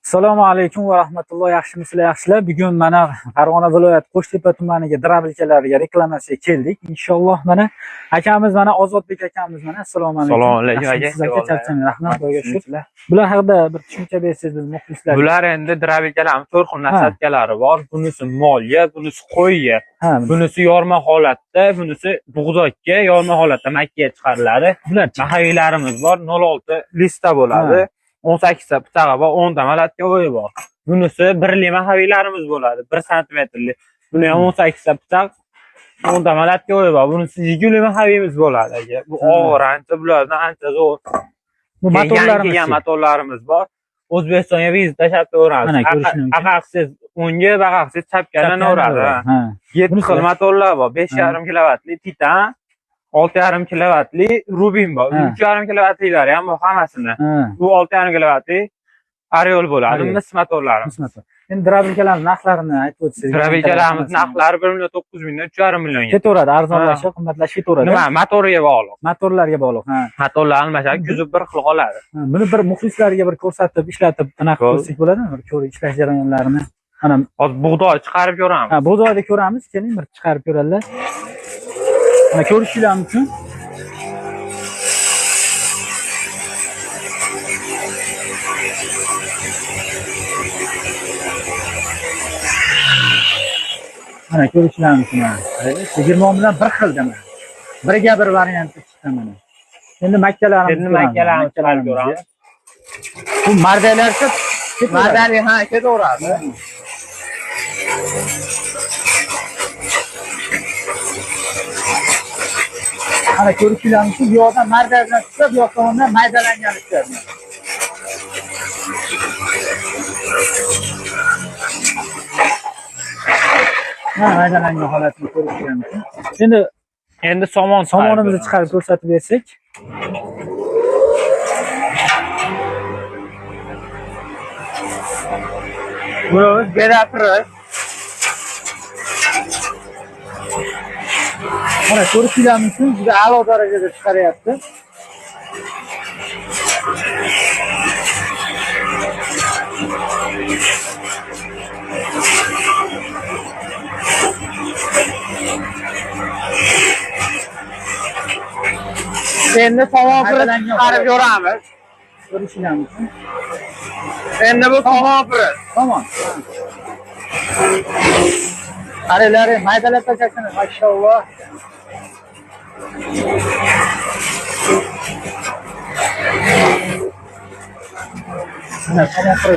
Assalomu alaykum va rahmatullohi. Yaxshimisizlar, yaxshilar? Bugun mana Farg'ona viloyati Qo'shtepa tumaniga drabilkalariga reklamasiga keldik. Inshaalloh mana akamiz mana Ozodbek akamiz mana. Assalomu alaykum. Assalomu alaykum aka. Siz aka charchang, rahmat. Xudoga shukr. Bular haqida bir tushuncha bersangiz biz muxlislar. Bular endi drabilkalarimiz to'rt xil nasabkalari bor. Bunisi molga, bunisi qo'yga, bunisi yorma holatda, bunisi bug'doyga, yorma holatda makkaga chiqariladi. Bular mahalliylarimiz bor. 06 lista bo'ladi. 18 ta pitag'i bor, 10 ta malatka o'yi bor. Bunisi birli mahalliylarimiz bo'ladi, 1 santimetrli. Buni ham 18 ta pitag, 10 ta malatka o'yi bor. Bunisi yiguli mahalliyimiz bo'ladi aka. Bu og'ir ancha, bulardan ancha zo'r. Bu motorlarimiz bor. O'zbekistonga viza tashlab beramiz. Aqaqsiz o'ngga, baqaqsiz chapkadan uradi. 7 xil motorlar bor. 5,5 kilovatli Titan, 6,5 kilovatli Rubin bor. 3,5 kilovatlilar ham bor hammasini. Bu 6,5 kilovatli Ariol bo'ladi. Mis motorlarimiz. Endi drabilkalarning narxlarini aytib o'tsangiz. Drabilkalarimiz narxlari 1,9 milliondan 3,5 millionga ketaveradi. Arzonlashib, qimmatlashib ketaveradi. Nima? Motoriga bog'liq. Motorlarga bog'liq. Motorlar almashadi, kuzib bir xil qoladi. Buni bir muxlislarga bir ko'rsatib, ishlatib, anaqa qilsak bo'ladimi? Bir ko'rib ishlash jarayonlarini. Mana hozir bug'doy chiqarib ko'ramiz. Bug'doyda ko'ramiz. Keling, bir chiqarib ko'radilar. Mana ko'rishingiz uchun. Mana ko'rishingiz uchun. Sigirmon bilan bir xil demak. Biriga bir varianti chiqdi mana. Endi makkalarimiz chiqarib ko'ramiz. Bu mardalarcha Mardali ketaveradi. Ana ko'rishingiz uchun bu yoqdan mardadan chiqsa, bu yoqdan maydalangan chiqadi. Maydalangan holatni ko'rishingiz uchun. Endi somonimizni chiqarib ko'rsatib bersak. Bu beratirish. Mana ko'rishingiz uchun juda a'lo darajada chiqaryapti. Endi tomopiri chiqarib ko'ramiz. Ko'rishingiz uchun. Endi bu tomopiri. Tamam. Qaranglar, maydalab tashlaysizlar, mashalloh. Mana tomopiri